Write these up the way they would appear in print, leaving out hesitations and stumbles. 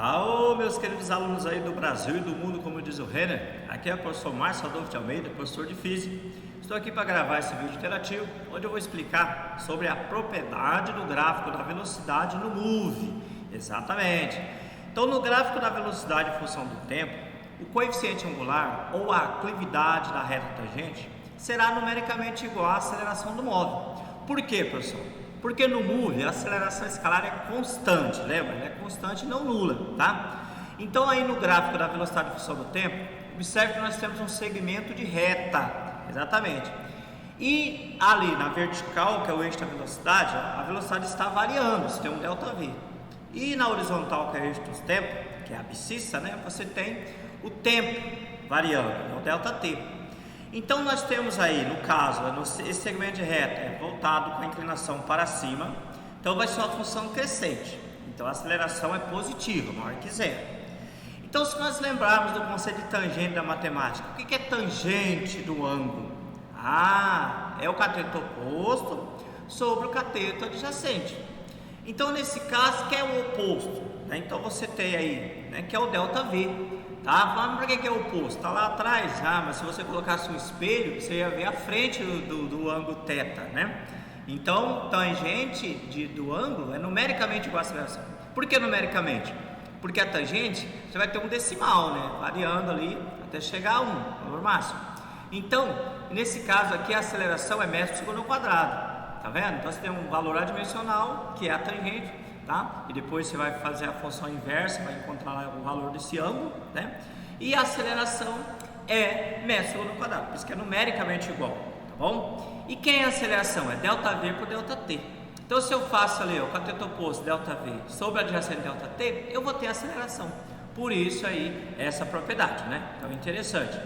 Alô, meus queridos alunos aí do Brasil e do mundo, como diz o Renner. Aqui é o professor Márcio Adolfo de Almeida, professor de Física. Estou aqui para gravar esse vídeo interativo, onde eu vou explicar sobre a propriedade do gráfico da velocidade no MOVE. Exatamente. Então, no gráfico da velocidade em função do tempo, o coeficiente angular ou a aclividade da reta tangente será numericamente igual à aceleração do móvel. Por quê, professor? Porque no MOVE a aceleração escalar é constante, lembra? Ela é constante e não nula, tá? Então aí no gráfico da velocidade em função do tempo, observe que nós temos um segmento de reta, exatamente. E ali na vertical, que é o eixo da velocidade, a velocidade está variando, você tem um ΔV. E na horizontal, que é o eixo dos tempos, que é a abscissa, né? Você tem o tempo variando, é o ΔT. Então nós temos aí, no caso, esse segmento de reta é voltado com a inclinação para cima, então vai ser uma função crescente, então a aceleração é positiva, maior que zero. Então se nós lembrarmos do conceito de tangente da matemática, o que é tangente do ângulo? É o cateto oposto sobre o cateto adjacente. Então nesse caso, que é o oposto, né? Então você tem aí, né, que é o ΔV. Tá? Mas por que é o oposto? Está lá atrás, mas se você colocasse um espelho, você ia ver a frente do ângulo θ, né? Então, tangente do ângulo é numericamente igual à aceleração. Por que numericamente? Porque a tangente, você vai ter um decimal, né? Variando ali até chegar a 1, valor máximo. Então, nesse caso aqui, a aceleração é metro por segundo ao quadrado, tá vendo? Então, você tem um valor adimensional, que é a tangente, tá? E depois você vai fazer a função inversa, vai encontrar o valor desse ângulo, né? E a aceleração é metro por segundo ao quadrado, por isso que é numericamente igual, tá bom? E quem é a aceleração? É ΔV por ΔT. Então se eu faço ali o cateto oposto ΔV sobre a adjacente ΔT, eu vou ter a aceleração. Por isso aí, essa propriedade, né? Então interessante.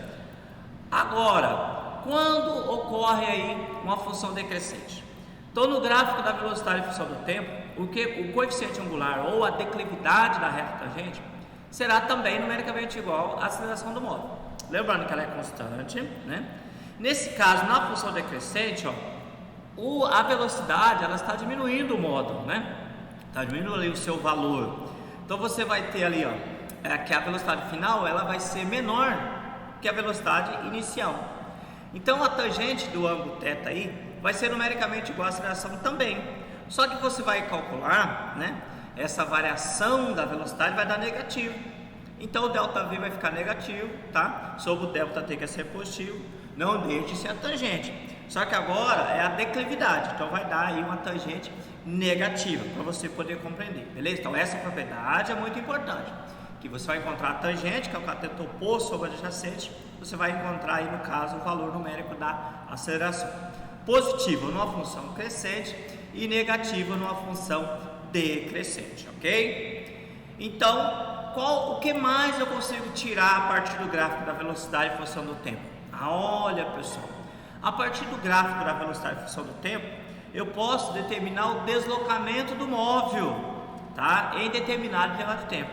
Agora, quando ocorre aí uma função decrescente? Então no gráfico da velocidade em função do tempo, o coeficiente angular ou a declividade da reta tangente será também numericamente igual à aceleração do móvel. Lembrando que ela é constante, né? Nesse caso, na função decrescente, a velocidade ela está diminuindo o módulo, né? Está diminuindo ali o seu valor. Então você vai ter ali, que a velocidade final ela vai ser menor que a velocidade inicial. Então a tangente do ângulo θ aí vai ser numericamente igual à aceleração também. Só que você vai calcular, né? Essa variação da velocidade vai dar negativo. Então o ΔV vai ficar negativo, tá? Sobre o ΔT que é ser positivo, não deixe de ser a tangente. Só que agora é a declividade, então vai dar aí uma tangente negativa para você poder compreender, beleza? Então essa propriedade é muito importante. Que você vai encontrar a tangente, que é o cateto oposto sobre o adjacente, você vai encontrar aí no caso o valor numérico da aceleração. Positivo numa função crescente e negativo numa função decrescente, ok? Então, o que mais eu consigo tirar a partir do gráfico da velocidade em função do tempo? Olha, pessoal, a partir do gráfico da velocidade em função do tempo, eu posso determinar o deslocamento do móvel, tá? Em determinado intervalo de tempo.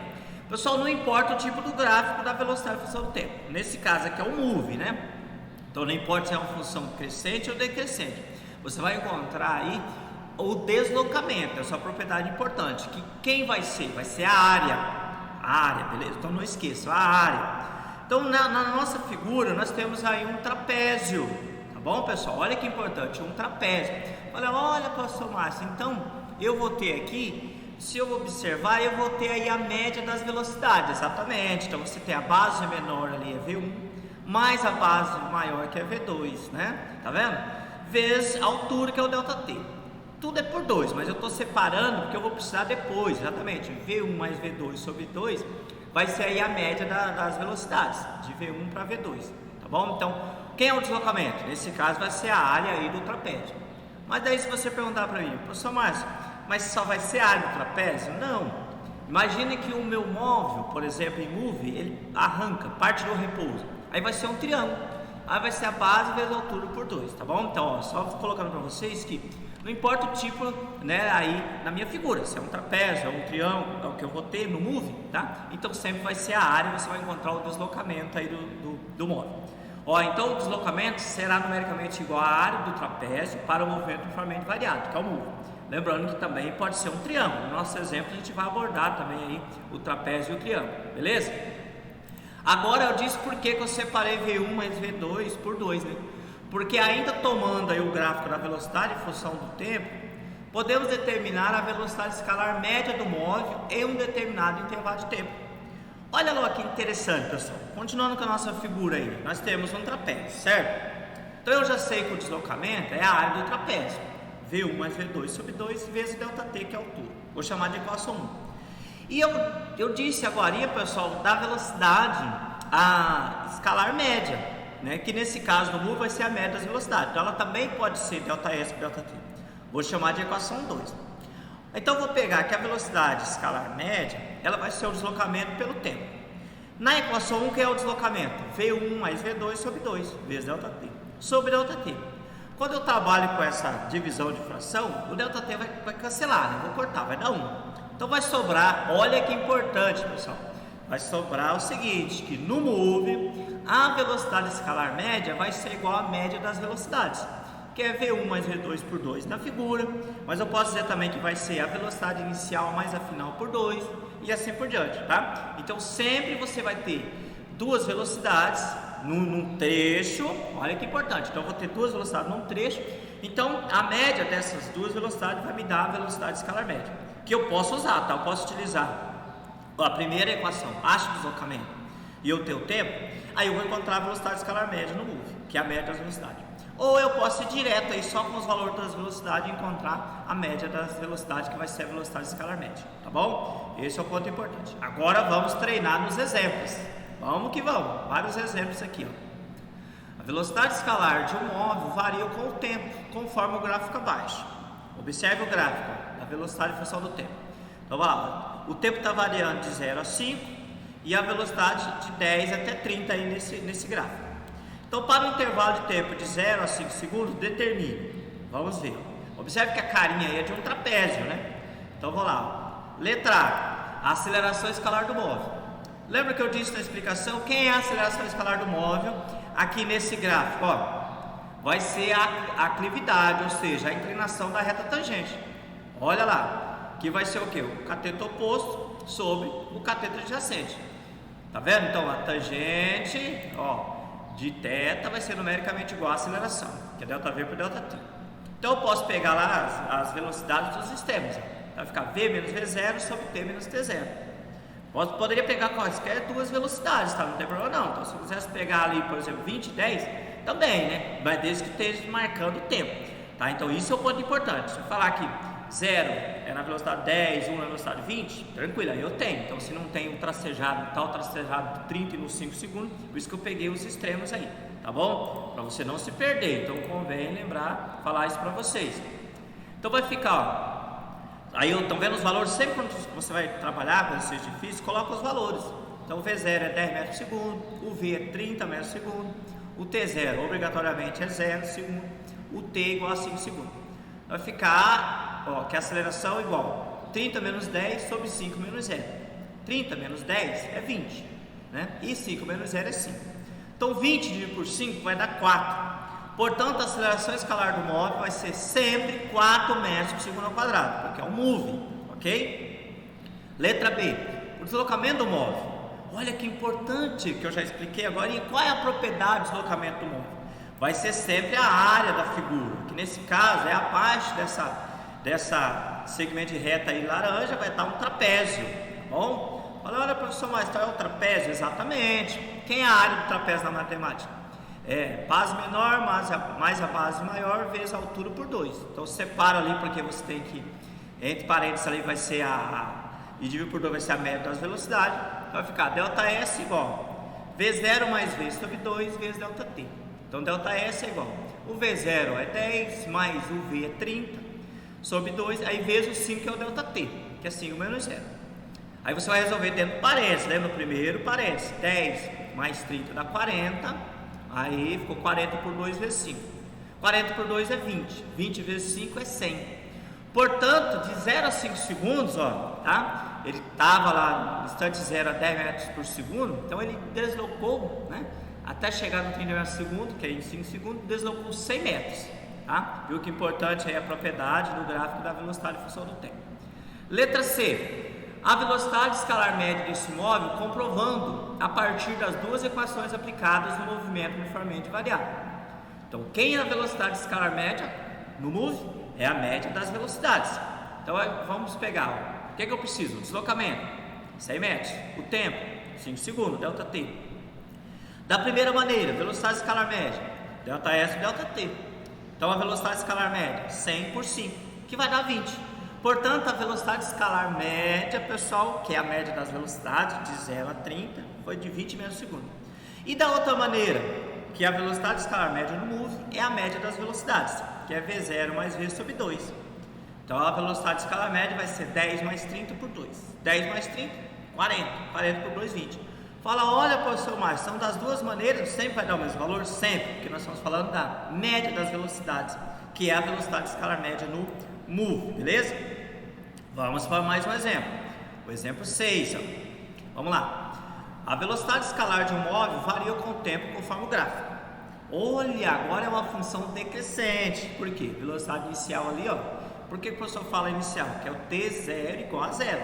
Pessoal, não importa o tipo do gráfico da velocidade em função do tempo. Nesse caso aqui é o MOVE, né? Então não importa se é uma função crescente ou decrescente. Você vai encontrar aí o deslocamento, essa é uma propriedade importante. Que quem vai ser? Vai ser a área. A área, beleza? Então não esqueça, a área. Então na nossa figura nós temos aí um trapézio, tá bom, pessoal? Olha que importante, um trapézio. Olha, professor Márcio, então eu vou ter aqui, se eu observar, eu vou ter aí a média das velocidades, exatamente. Então você tem a base menor ali, é V1, mais a base maior que é V2, né? Tá vendo? Vezes a altura que é o ΔT. Tudo é por 2, mas eu estou separando porque eu vou precisar depois, exatamente. V1 mais V2 sobre 2 vai ser aí a média das velocidades, de V1 para V2, tá bom? Então, quem é o deslocamento? Nesse caso vai ser a área aí do trapézio. Mas daí se você perguntar para mim, professor Márcio, mas só vai ser a área do trapézio? Não. Imagine que o meu móvel, por exemplo, em MOVE, ele arranca, parte do repouso. Aí vai ser um triângulo. Aí vai ser a base vezes a altura por 2, tá bom? Então, só colocando para vocês que não importa o tipo, né, aí na minha figura, se é um trapézio, é um triângulo, é o que eu vou ter no MOVE, tá? Então sempre vai ser a área, você vai encontrar o deslocamento aí do móvel. Então o deslocamento será numericamente igual à área do trapézio para o movimento uniformemente variado, que é o MOVE. Lembrando que também pode ser um triângulo. No nosso exemplo a gente vai abordar também aí o trapézio e o triângulo, beleza? Agora eu disse por que eu separei V1 mais V2 por 2, né? Porque ainda tomando aí o gráfico da velocidade em função do tempo, podemos determinar a velocidade escalar média do móvel em um determinado intervalo de tempo. Olha lá que interessante, pessoal. Continuando com a nossa figura aí, nós temos um trapézio, certo? Então eu já sei que o deslocamento é a área do trapézio. V1 mais V2 sobre 2 vezes ΔT, que é a altura. Vou chamar de equação 1. E eu disse agora, pessoal, da velocidade a escalar média, né? Que nesse caso no MOVE vai ser a média das velocidades. Então ela também pode ser ΔS por ΔT. Vou chamar de equação 2. Então vou pegar que a velocidade escalar média, ela vai ser o deslocamento pelo tempo. Na equação 1, que é o deslocamento? V1 mais V2 sobre 2 vezes ΔT. Sobre ΔT. Quando eu trabalho com essa divisão de fração, o ΔT vai cancelar, né? Vou cortar, vai dar 1. Então vai sobrar, olha que importante, pessoal. Vai sobrar o seguinte, que no MOVE, a velocidade escalar média vai ser igual à média das velocidades, que é V1 mais V2 por 2 na figura, mas eu posso dizer também que vai ser a velocidade inicial mais a final por 2 e assim por diante, tá? Então sempre você vai ter duas velocidades num trecho, olha que importante, então eu vou ter duas velocidades num trecho, então a média dessas duas velocidades vai me dar a velocidade escalar média, que eu posso usar, tá? Eu posso utilizar a primeira equação, acho o deslocamento, e eu tenho o tempo, aí eu vou encontrar a velocidade escalar média no MOVE, que é a média das velocidades. Ou eu posso ir direto aí só com os valores das velocidades e encontrar a média das velocidades, que vai ser a velocidade escalar média, tá bom? Esse é o ponto importante. Agora vamos treinar nos exemplos. Vamos que vamos, vários exemplos aqui, ó. A velocidade escalar de um móvel varia com o tempo, conforme o gráfico abaixo. Observe o gráfico da velocidade em função do tempo. Então, ó, o tempo está variando de 0 a 5 e a velocidade de 10 até 30 aí nesse gráfico. Então, para o intervalo de tempo de 0 a 5 segundos, determine. Vamos ver. Observe que a carinha aí é de um trapézio, né? Então, vou lá. Letra A, a aceleração escalar do móvel. Lembra que eu disse na explicação quem é a aceleração escalar do móvel? Aqui nesse gráfico, ó, vai ser a aclividade, ou seja, a inclinação da reta tangente. Olha lá, que vai ser o que? O cateto oposto sobre o cateto adjacente. Tá vendo? Então, a tangente, ó, de θ vai ser numericamente igual à aceleração, que é ΔV por ΔT. Então eu posso pegar lá as velocidades dos sistemas, vai ficar V menos V0 sobre T menos T0. Poderia pegar quaisquer duas velocidades, tá? Não tem problema não. Então se eu quisesse pegar ali, por exemplo, 20 e 10, também, né? Mas desde que esteja marcando o tempo, tá? Então isso é o ponto importante. Se eu falar que 0 é na velocidade 10, 1 na velocidade 20, tranquilo, aí eu tenho. Então se não tem um tracejado, tal tracejado de 30 e nos 5 segundos, por isso que eu peguei os extremos aí, tá bom? Para você não se perder, então convém lembrar, falar isso para vocês. Então vai ficar, ó, aí estão vendo os valores, sempre quando você vai trabalhar com exercício difícil, coloca os valores. Então o V0 é 10 metros por segundo, o V é 30 metros por segundo, o T0 obrigatoriamente é 0 segundo, o T é igual a 5 segundos. Vai ficar, ó, que a aceleração é igual 30 menos 10 sobre 5 menos 0. 30 menos 10 é 20, né? E 5 menos 0 é 5. Então 20 dividido por 5 vai dar 4. Portanto, a aceleração escalar do móvel vai ser sempre 4 metros por segundo ao quadrado, porque é um MOVE, ok? Letra B, o deslocamento do móvel. Olha que importante que eu já expliquei agora. E qual é a propriedade do deslocamento do móvel? Vai ser sempre a área da figura, que nesse caso é a parte dessa segmento de reta aí laranja, vai estar um trapézio, tá bom? Olha, professor, mas então é o trapézio? Exatamente. Quem é a área do trapézio na matemática? É base menor mais a base maior vezes a altura por 2. Então separa ali, porque você tem que, entre parênteses ali vai ser e dividir por 2 vai ser a média das velocidades. Vai ficar ΔS igual V0 mais V sobre 2 vezes ΔT. Então ΔS é igual, o V0 é 10 mais o V é 30 sobre 2, aí vezes o 5 que é o ΔT, que é 5 menos 0. Aí você vai resolver dentro do parênteses, lembra o primeiro parênteses, 10 mais 30 dá 40, aí ficou 40 por 2 vezes 5. 40 por 2 é 20, 20 vezes 5 é 100. Portanto, de 0 a 5 segundos, ó, tá? Ele estava lá no instante 0 a 10 metros por segundo, então ele deslocou, né? Até chegar no 30 metros por segundo, que é em 5 segundos, deslocou 100 metros. tá? E o que é importante é a propriedade do gráfico da velocidade em função do tempo. Letra C. A velocidade escalar média desse móvel comprovando a partir das duas equações aplicadas no movimento uniformemente variável. Então, quem é a velocidade escalar média no move? É a média das velocidades. Então, vamos pegar, o que eu preciso? O deslocamento, 100 metros. O tempo, 5 segundos, ΔT. Da primeira maneira, velocidade escalar média, ΔS, ΔT. Então, a velocidade escalar média, 100 por 5, que vai dar 20. Portanto, a velocidade escalar média, pessoal, que é a média das velocidades, de 0 a 30, foi de 20 metros por segundo. E da outra maneira, que a velocidade escalar média no move é a média das velocidades, que é V0 mais V sobre 2. Então, a velocidade escalar média vai ser 10 mais 30 por 2. 10 mais 30, 40. 40 por 2, 20. Fala, olha, professor Márcio, são das duas maneiras, sempre vai dar o mesmo valor? Sempre, porque nós estamos falando da média das velocidades, que é a velocidade escalar média no move, beleza? Vamos para mais um exemplo. O exemplo 6, ó. Vamos lá. A velocidade escalar de um móvel varia com o tempo conforme o gráfico. Olha, agora é uma função decrescente. Por quê? Velocidade inicial ali, ó. Por que o professor fala inicial? Que é o T0 igual a 0.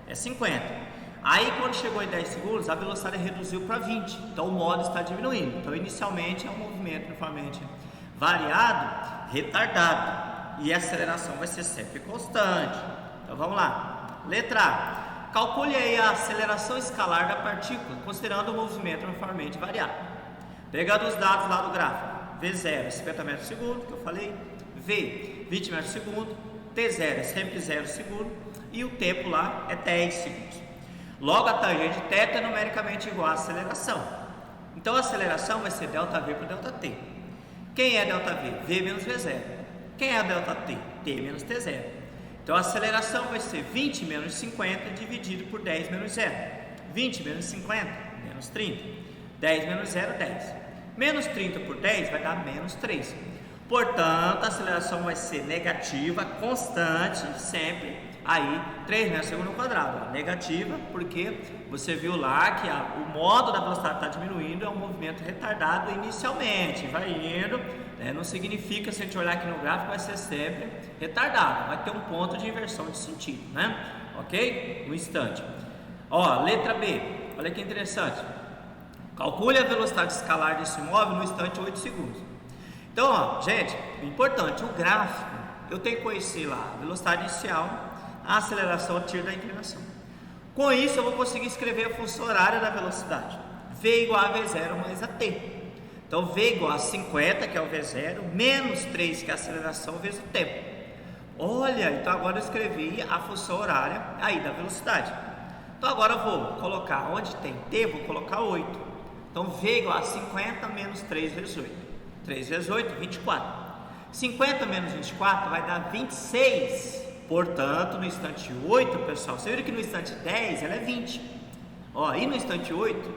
É 50. Aí, quando chegou em 10 segundos, a velocidade reduziu para 20. Então, o módulo está diminuindo. Então, inicialmente, é um movimento uniformemente variado, retardado. E a aceleração vai ser sempre constante. Então, vamos lá. Letra A. Calcule aí a aceleração escalar da partícula, considerando o movimento uniformemente variado. Pegando os dados lá do gráfico. V0 50 metros por segundo, que eu falei. V 20 metros por segundo. T0 é sempre 0 segundo. E o tempo lá é 10 segundos. Logo, a tangente de θ é numericamente igual à aceleração. Então, a aceleração vai ser ΔV por ΔT. Quem é ΔV? V menos V0. Quem é a ΔT? T menos T0. Então, a aceleração vai ser 20 menos 50 dividido por 10 menos 0. 20 menos 50, menos 30. 10 menos 0, 10. Menos 30 por 10 vai dar menos 3. Portanto, a aceleração vai ser negativa, constante, sempre. Aí, 3 metros por segundo ao quadrado. Negativa, porque você viu lá que o modo da velocidade está diminuindo, é um movimento retardado inicialmente. Vai indo, né? Não significa, se a gente olhar aqui no gráfico, vai ser sempre retardado. Vai ter um ponto de inversão de sentido, né? Ok? Um instante. Ó, letra B. Olha que interessante. Calcule a velocidade escalar desse móvel no instante 8 segundos. Então, ó, gente, importante, o gráfico, eu tenho que conhecer lá a velocidade inicial, a aceleração a partir da inclinação. Com isso, eu vou conseguir escrever a função horária da velocidade. V igual a V0 mais a T. Então, V igual a 50, que é o V0, menos 3, que é a aceleração, vezes o tempo. Olha, então agora eu escrevi a função horária aí da velocidade. Então, agora eu vou colocar, onde tem T, vou colocar 8. Então, V igual a 50 menos 3 vezes 8. 3 vezes 8, 24. 50 menos 24 vai dar 26. Portanto, no instante 8, pessoal, você viu que no instante 10 ela é 20. Ó, e no instante 8,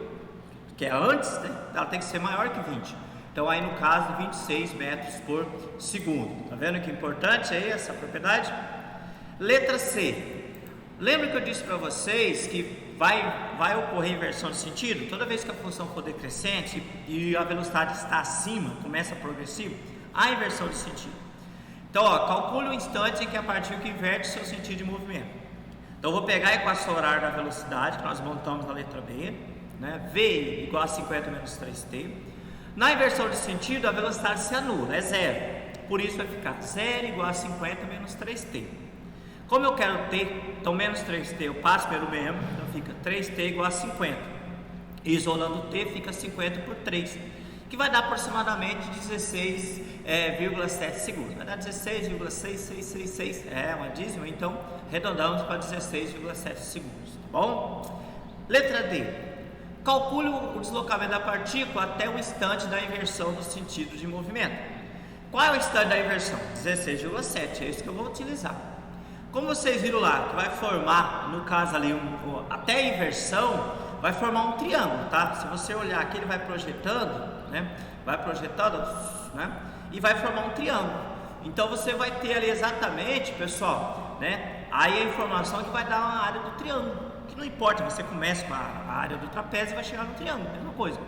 que é antes, né, ela tem que ser maior que 20. Então, aí no caso, 26 metros por segundo. Tá vendo que importante aí essa propriedade? Letra C. Lembra que eu disse para vocês que vai ocorrer inversão de sentido? Toda vez que a função for decrescente e a velocidade está acima, começa progressivo, há inversão de sentido. Então, ó, calcule o instante em que a partícula inverte seu sentido de movimento. Então, eu vou pegar a equação horária da velocidade, que nós montamos na letra B, né? V igual a 50 menos 3t. Na inversão de sentido, a velocidade se anula, é zero. Por isso, vai ficar 0 igual a 50 menos 3t. Como eu quero t, então menos 3t eu passo pelo mesmo, então fica 3t igual a 50. Isolando t, fica 50 por 3. Que vai dar aproximadamente 16,7 segundos. Vai dar 16,6666, uma dízima, então arredondamos para 16,7 segundos, tá bom? Letra D. Calcule o deslocamento da partícula até o instante da inversão do sentido de movimento. Qual é o instante da inversão? 16,7, é isso que eu vou utilizar. Como vocês viram lá, que vai formar, no caso ali, até a inversão, vai formar um triângulo, tá? Se você olhar aqui, ele vai projetando, né? Vai projetando, né? E vai formar um triângulo. Então você vai ter ali exatamente, pessoal, né? Aí a informação que vai dar uma área do triângulo. Que não importa, você começa com a área do trapézio e vai chegar no triângulo, mesma coisa.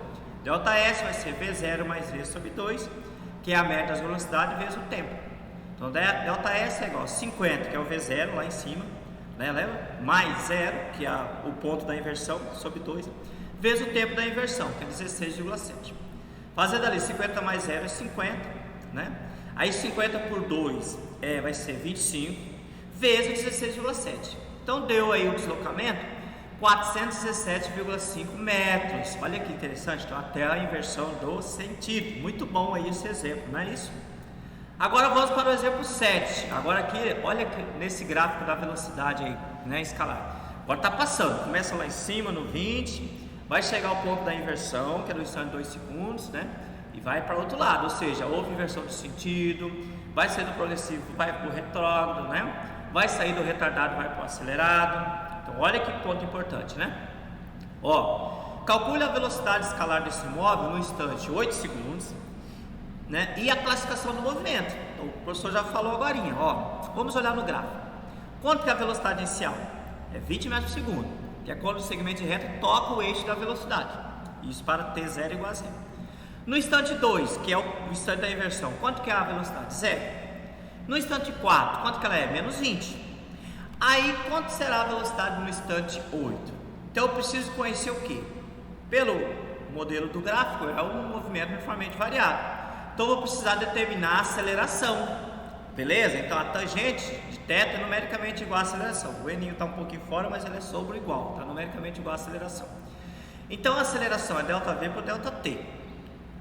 ΔS vai ser V0 mais V sobre 2. que é a média das velocidades vezes o tempo. Então, ΔS é igual a 50, que é o V0 lá em cima, né? Mais 0, que é o ponto da inversão, sobre 2, vezes o tempo da inversão, que é 16,7. Fazendo ali 50 mais 0 é 50, né? Aí 50 por 2 vai ser 25, vezes 16,7. Então deu aí o deslocamento 417,5 metros. Olha que interessante, então até a inversão do sentido. Muito bom aí esse exemplo, não é isso? Agora vamos para o exemplo 7. Agora aqui, olha aqui nesse gráfico da velocidade aí, né, escalar. Agora está passando, começa lá em cima no 20, vai chegar ao ponto da inversão, que é no instante de 2 segundos, né? E vai para o outro lado, ou seja, houve inversão de sentido, vai sair do progressivo, vai para o retrógrado, né? Vai sair do retardado, vai para o acelerado. Então, olha que ponto importante, né? Ó, calcule a velocidade escalar desse móvel no instante 8 segundos, né? E a classificação do movimento. Então, o professor já falou agora, ó. Vamos olhar no gráfico. Quanto que é a velocidade inicial? É 20 metros por segundo, que é quando o segmento de reta toca o eixo da velocidade. Isso para T0 igual a 0. No instante 2, que é o instante da inversão, quanto que é a velocidade? 0. No instante 4, quanto que ela é? Menos 20. Aí, quanto será a velocidade no instante 8? Então, eu preciso conhecer o quê? Pelo modelo do gráfico, é um movimento uniformemente variado. Então, eu vou precisar determinar a aceleração. Beleza? Então, a tangente de θ é numericamente igual à aceleração. O N está um pouquinho fora, mas ele é sobre igual. Está numericamente igual à aceleração. Então, a aceleração é ΔV por ΔT.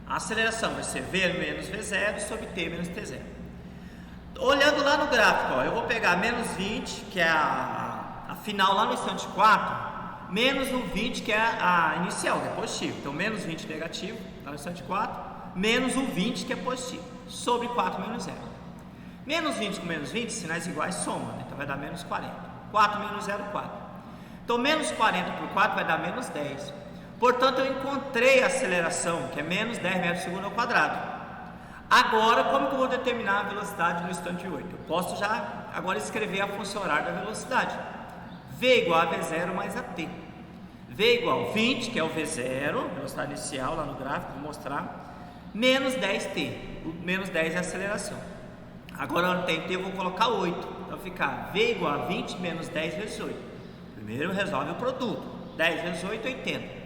A aceleração vai ser V menos V0 sobre T menos T0. Olhando lá no gráfico, ó, eu vou pegar menos 20, que é a final lá no instante 4, menos o 20, que é a inicial, que é positivo. Então, menos 20 negativo, lá no instante 4, menos o 20, que é positivo, sobre 4 menos 0. Menos 20 com menos 20, sinais iguais somam, né? Então vai dar menos 40. 4 menos 0, 4. Então, menos 40 por 4 vai dar menos 10. Portanto, eu encontrei a aceleração, que é menos 10 metros por segundo ao quadrado. Agora, como que eu vou determinar a velocidade no instante 8? Eu posso já agora escrever a função horária da velocidade. V igual a V0 mais a T. V igual a 20, que é o V0, velocidade inicial lá no gráfico, vou mostrar, menos 10T. O menos 10 é a aceleração. Agora, no T, eu vou colocar 8. Então, ficar V igual a 20 menos 10 vezes 8. Primeiro, resolve o produto. 10 vezes 8, 80.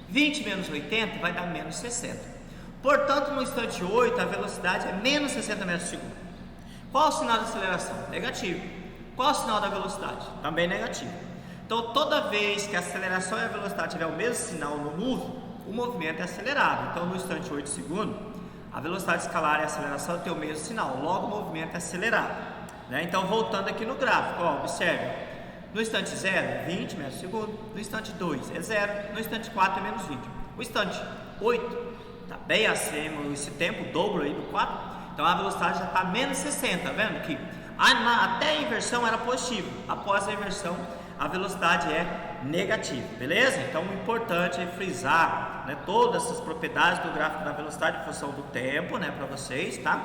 20 menos 80 vai dar menos 60. Portanto, no instante 8, a velocidade é menos 60 metros por segundo. Qual o sinal da aceleração? Negativo. Qual o sinal da velocidade? Também negativo. Então, toda vez que a aceleração e a velocidade tiver o mesmo sinal no move, o movimento é acelerado. Então, no instante 8 segundos, a velocidade escalar e a aceleração têm o mesmo sinal. Logo, o movimento é acelerado. Né? Então, voltando aqui no gráfico, ó, observe. No instante 0, 20 metros por segundo. No instante 2 é 0. No instante 4 é menos 20. O instante 8 está bem acima, esse tempo, o dobro aí do 4, então a velocidade já está menos 60, tá vendo que até a inversão era positiva, após a inversão a velocidade é negativa, beleza? Então o importante é frisar, né, todas essas propriedades do gráfico da velocidade em função do tempo, né, para vocês, tá?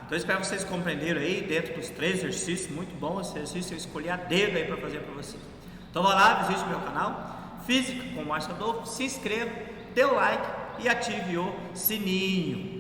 Então eu espero que vocês compreenderam aí dentro dos 3 exercícios, muito bom esse exercício, eu escolhi a dedo aí para fazer para vocês. Então vá lá, visite o meu canal, Física com Márcio Adolfo, se inscreva, dê o like e ative o sininho.